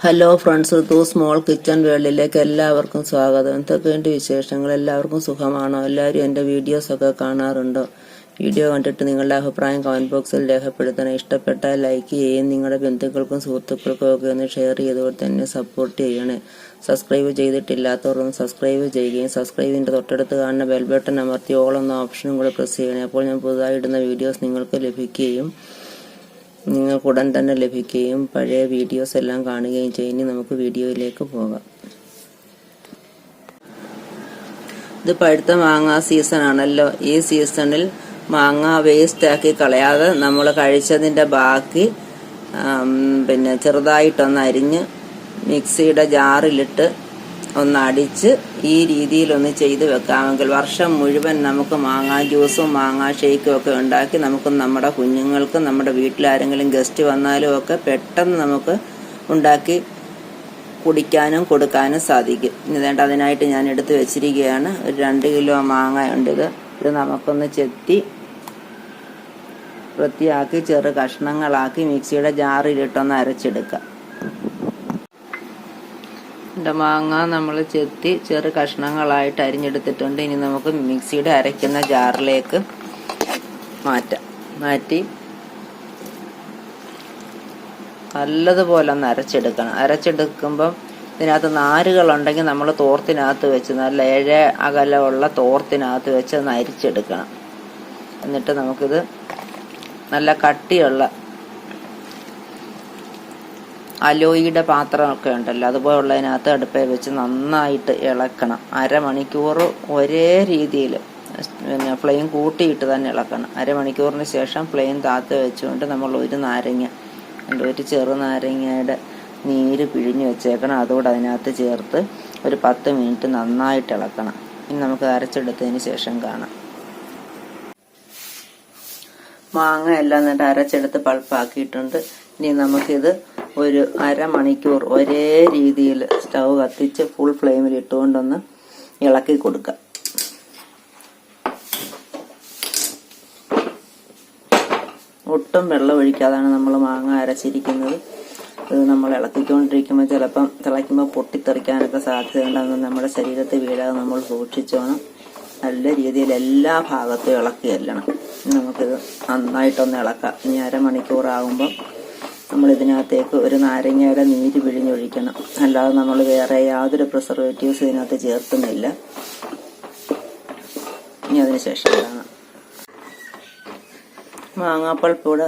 Hello friends, small kitchen വേൾഡിലേക്ക് എല്ലാവർക്കും സ്വാഗതം. എന്തൊക്കെയുണ്ട് വിശേഷങ്ങൾ? എല്ലാവർക്കും സുഖമാണോ? എല്ലാവരും എൻ്റെ വീഡിയോസൊക്കെ കാണാറുണ്ടോ? വീഡിയോ കണ്ടിട്ട് നിങ്ങളുടെ അഭിപ്രായം കമൻറ്റ് ബോക്സിൽ രേഖപ്പെടുത്തണം. ഇഷ്ടപ്പെട്ടാൽ ലൈക്ക് ചെയ്യുകയും നിങ്ങളുടെ ബന്ധുക്കൾക്കും സുഹൃത്തുക്കൾക്കും ഒക്കെ ഒന്ന് ഷെയർ ചെയ്തുകൊണ്ട് തന്നെ സപ്പോർട്ട് ചെയ്യണേ. സബ്സ്ക്രൈബ് ചെയ്തിട്ടില്ലാത്തവരൊന്ന് സബ്സ്ക്രൈബ് ചെയ്യുകയും സബ്സ്ക്രൈബിൻ്റെ തൊട്ടടുത്ത് കാണുന്ന ബെൽ ബട്ടൺ അമർത്തി ഓൾ എന്ന ഓപ്ഷനും കൂടെ പ്രസ് ചെയ്യണേ. അപ്പോൾ ഞാൻ പുതുതായി ഇടുന്ന വീഡിയോസ് നിങ്ങൾക്ക് ലഭിക്കുകയും നിങ്ങൾക്ക് ഉടൻ തന്നെ ലഭിക്കുകയും പഴയ വീഡിയോസ് എല്ലാം കാണുകയും ചെയ്യും. നമുക്ക് വീഡിയോയിലേക്ക് പോകാം. ഇത് പഴുത്ത മാങ്ങ സീസൺ ആണല്ലോ. ഈ സീസണിൽ മാങ്ങ വേസ്റ്റ് ആക്കി കളയാതെ നമ്മൾ കഴിച്ചതിന്റെ ബാക്കി ചെറുതായിട്ടൊന്ന് അരിഞ്ഞ് മിക്സിയുടെ ജാറിലിട്ട് ഒന്ന് അടിച്ച് ഈ രീതിയിലൊന്ന് ചെയ്ത് വെക്കാമെങ്കിൽ വർഷം മുഴുവൻ നമുക്ക് മാങ്ങാ ജ്യൂസും മാങ്ങാ ഷേക്കും ഒക്കെ ഉണ്ടാക്കി നമുക്ക് നമ്മുടെ കുഞ്ഞുങ്ങൾക്ക് നമ്മുടെ വീട്ടിലാരെങ്കിലും ഗസ്റ്റ് വന്നാലും ഒക്കെ പെട്ടെന്ന് നമുക്ക് ഉണ്ടാക്കി കുടിക്കാനും കൊടുക്കാനും സാധിക്കും. ഇതേണ്ട അതിനായിട്ട് ഞാൻ എടുത്ത് വെച്ചിരിക്കുകയാണ്. ഒരു 2 കിലോ മാങ്ങ ഉണ്ട്. ഇത് നമുക്കൊന്ന് ചെത്തി വൃത്തിയാക്കി ചെറു കഷ്ണങ്ങളാക്കി മിക്സിയുടെ ജാറിലിട്ടൊന്ന് അരച്ചെടുക്കാം. മാങ്ങ നമ്മൾ ചെത്തി ചെറു കഷ്ണങ്ങളായിട്ട് അരിഞ്ഞെടുത്തിട്ടുണ്ട്. ഇനി നമുക്ക് മിക്സിയുടെ അരയ്ക്കുന്ന ജാറിലേക്ക് മാറ്റി നല്ലതുപോലെ ഒന്ന് അരച്ചെടുക്കണം. അരച്ചെടുക്കുമ്പം ഇതിനകത്ത് നാരുകളുണ്ടെങ്കിൽ നമ്മൾ തോർത്തിനകത്ത് വെച്ച് നല്ല 7 അകലമുള്ള തോർത്തിനകത്ത് വെച്ച് ഒന്ന് അരിച്ചെടുക്കണം. എന്നിട്ട് നമുക്കിത് നല്ല കട്ടിയുള്ള അലോയിയുടെ പാത്രമൊക്കെ ഉണ്ടല്ലോ, അതുപോലുള്ളതിനകത്ത് അടുപ്പേ വെച്ച് നന്നായിട്ട് ഇളക്കണം. അരമണിക്കൂർ ഒരേ രീതിയിൽ ഫ്ലെയിം കൂട്ടിയിട്ട് തന്നെ ഇളക്കണം. അരമണിക്കൂറിന് ശേഷം ഫ്ലെയിം താത്ത് വെച്ചുകൊണ്ട് നമ്മൾ ഒരു ചെറു നാരങ്ങയുടെ നീര് പിഴിഞ്ഞ് വെച്ചേക്കണം. അതുകൂടെ അതിനകത്ത് ചേർത്ത് ഒരു 10 മിനിറ്റ് നന്നായിട്ട് ഇളക്കണം. ഇനി നമുക്ക് അരച്ചെടുത്തതിന് ശേഷം കാണാം. മാങ്ങ എല്ലാം എന്നിട്ട് അരച്ചെടുത്ത് പൾപ്പാക്കിയിട്ടുണ്ട്. ഇനി നമുക്കിത് ഒരു അരമണിക്കൂർ ഒരേ രീതിയിൽ സ്റ്റൗ കത്തിച്ച് ഫുൾ ഫ്ലെയിമിൽ ഇട്ടുകൊണ്ടൊന്ന് ഇളക്കി കൊടുക്കാം. ഒട്ടും വെള്ളം ഒഴിക്കാതാണ് നമ്മൾ മാങ്ങ അരച്ചിരിക്കുന്നത്. ഇത് നമ്മൾ ഇളക്കിക്കൊണ്ടിരിക്കുമ്പോൾ ചിലപ്പം തിളയ്ക്കുമ്പോൾ പൊട്ടിത്തെറിക്കാനൊക്കെ സാധ്യതയുണ്ടെന്ന് നമ്മുടെ ശരീരത്തിൽ വീഴാതെ നമ്മൾ സൂക്ഷിച്ചോണം. നല്ല രീതിയിൽ എല്ലാ ഭാഗത്തും ഇളക്കി ചെല്ലണം. നമുക്കിത് നന്നായിട്ടൊന്ന് ഇളക്കാം. ഇനി അരമണിക്കൂറാകുമ്പം നമ്മൾ ഇതിനകത്തേക്ക് ഒരു നാരങ്ങയുടെ നീര് പിഴിഞ്ഞൊഴിക്കണം. അല്ലാതെ നമ്മൾ വേറെ യാതൊരു പ്രിസർവേറ്റീവ്സ് ഇതിനകത്ത് ചേർക്കുന്നില്ല. ഇനി അതിനുശേഷം കാണാം. മാങ്ങാപ്പൾപ്പ് ഇവിടെ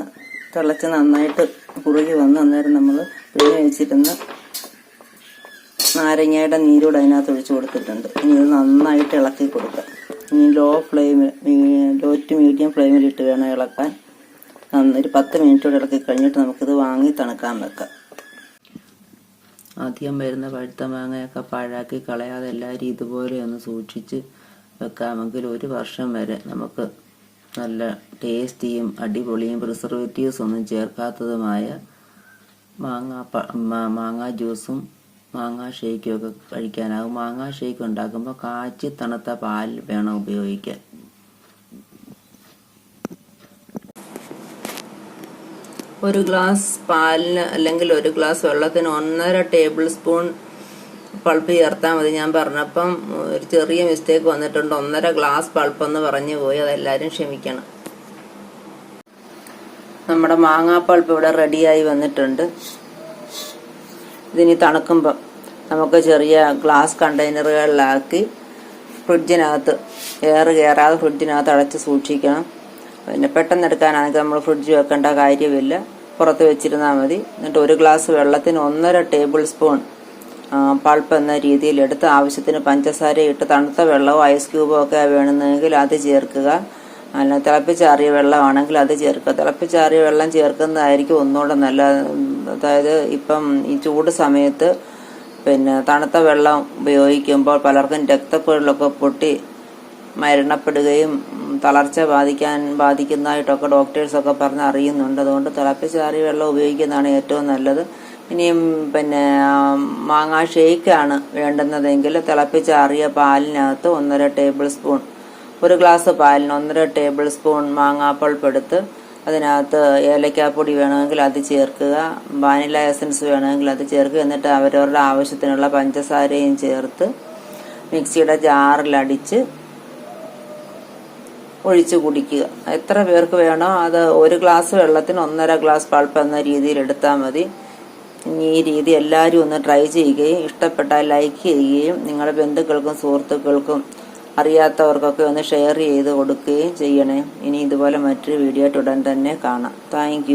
തിളച്ച് നന്നായിട്ട് കുറുകി വന്ന് അന്നേരം നമ്മൾ പിഴിഞ്ഞ് വെച്ചിരുന്ന നാരങ്ങയുടെ നീരൂടെ അതിനകത്ത് ഒഴിച്ചു കൊടുത്തിട്ടുണ്ട്. ഇനി ഇത് നന്നായിട്ട് ഇളക്കി കൊടുക്കുക. ഇനി ലോ ടു മീഡിയം ഫ്ലെയിമിലിട്ട് വേണം ഇളക്കാൻ. ഒരു 10 മിനിറ്റോടെ ഇളക്കി കഴിഞ്ഞിട്ട് നമുക്കിത് വാങ്ങി തണുക്കാൻ വെക്കാം. ആദ്യം വരുന്ന പഴുത്ത മാങ്ങയൊക്കെ പാഴാക്കി കളയാതെ എല്ലാവരും ഇതുപോലെ ഒന്ന് സൂക്ഷിച്ച് വെക്കാമെങ്കിൽ 1 വർഷം വരെ നമുക്ക് നല്ല ടേസ്റ്റിയും അടിപൊളിയും പ്രിസർവേറ്റീവ്സ് ഒന്നും ചേർക്കാത്തതുമായ മാങ്ങാ ജ്യൂസും മാങ്ങാ ഷേക്കും ഒക്കെ കഴിക്കാനാകും. മാങ്ങാ ഷേക്ക് ഉണ്ടാക്കുമ്പോൾ കാച്ചി തണുത്ത പാൽ വേണം ഉപയോഗിക്കാൻ. ഒരു ഗ്ലാസ് പാലിന് അല്ലെങ്കിൽ ഒരു ഗ്ലാസ് വെള്ളത്തിന് 1.5 ടേബിൾ സ്പൂൺ പൾപ്പ് ചേർത്താൽ മതി. ഞാൻ പറഞ്ഞപ്പം ഒരു ചെറിയ മിസ്റ്റേക്ക് വന്നിട്ടുണ്ട്. 1.5 ഗ്ലാസ് പൾപ്പെന്ന് പറഞ്ഞു പോയി. അതെല്ലാവരും ക്ഷമിക്കണം. നമ്മുടെ മാങ്ങാപ്പൾപ്പ് ഇവിടെ റെഡിയായി വന്നിട്ടുണ്ട്. ഇതിനി തണുക്കുമ്പം നമുക്ക് ചെറിയ ഗ്ലാസ് കണ്ടെയ്നറുകളിലാക്കി ഫ്രിഡ്ജിനകത്ത് എയർ കയറാതെ ഫ്രിഡ്ജിനകത്ത് അടച്ച് സൂക്ഷിക്കണം. പിന്നെ പെട്ടെന്ന് എടുക്കാനാണെങ്കിൽ നമ്മൾ ഫ്രിഡ്ജ് വെക്കേണ്ട കാര്യമില്ല, പുറത്ത് വെച്ചിരുന്നാൽ മതി. എന്നിട്ട് 1 ഗ്ലാസ് വെള്ളത്തിന് 1.5 ടേബിൾ സ്പൂൺ പൾപ്പ് എന്ന രീതിയിൽ എടുത്ത് ആവശ്യത്തിന് പഞ്ചസാര ഇട്ട് തണുത്ത വെള്ളമോ ഐസ് ക്യൂബോ ഒക്കെ വേണമെന്നെങ്കിൽ അത് ചേർക്കുക. അല്ല തിളപ്പിച്ചാറിയ വെള്ളമാണെങ്കിൽ അത് ചേർക്കുക. തിളപ്പിച്ചാറിയ വെള്ളം ചേർക്കുന്നതായിരിക്കും ഒന്നുകൂടെ നല്ല. അതായത് ഇപ്പം ഈ ചൂട് സമയത്ത് തണുത്ത വെള്ളം ഉപയോഗിക്കുമ്പോൾ പലർക്കും രക്തക്കുഴലൊക്കെ പൊട്ടി മരണപ്പെടുകയും തളർച്ച ബാധിക്കുന്നതായിട്ടൊക്കെ ഡോക്ടേഴ്സൊക്കെ പറഞ്ഞ് അറിയുന്നുണ്ട്. അതുകൊണ്ട് തിളപ്പിച്ചാറിയ വെള്ളം ഉപയോഗിക്കുന്നതാണ് ഏറ്റവും നല്ലത്. ഇനിയും മാങ്ങാ ഷേക്കാണ് വേണ്ടുന്നതെങ്കിൽ തിളപ്പിച്ചാറിയ പാലിനകത്ത് 1.5 ടേബിൾ സ്പൂൺ 1 ഗ്ലാസ് പാലിന് 1.5 ടേബിൾ സ്പൂൺ മാങ്ങാപ്പൾപ്പ് എടുത്ത് അതിനകത്ത് ഏലക്കാപ്പൊടി വേണമെങ്കിൽ അത് ചേർക്കുക, വാനില എസൻസ് വേണമെങ്കിൽ അത് ചേർക്കുക. എന്നിട്ട് അവരവരുടെ ആവശ്യത്തിനുള്ള പഞ്ചസാരയും ചേർത്ത് മിക്സിയുടെ ജാറിലടിച്ച് ഒഴിച്ച് കുടിക്കുക. എത്ര പേർക്ക് വേണോ അത് 1 ഗ്ലാസ് വെള്ളത്തിന് 1.5 ഗ്ലാസ് പൾപ്പ് എന്ന രീതിയിൽ എടുത്താൽ മതി. ഈ രീതി എല്ലാവരും ഒന്ന് ട്രൈ ചെയ്യുകയും ഇഷ്ടപ്പെട്ടാൽ ലൈക്ക് ചെയ്യുകയും നിങ്ങളുടെ ബന്ധുക്കൾക്കും സുഹൃത്തുക്കൾക്കും അറിയാത്തവർക്കൊക്കെ ഒന്ന് ഷെയർ ചെയ്ത് കൊടുക്കുകയും ചെയ്യണേ. ഇനി ഇതുപോലെ മറ്റൊരു വീഡിയോ ആയിട്ട് ഉടൻ തന്നെ കാണാം. താങ്ക്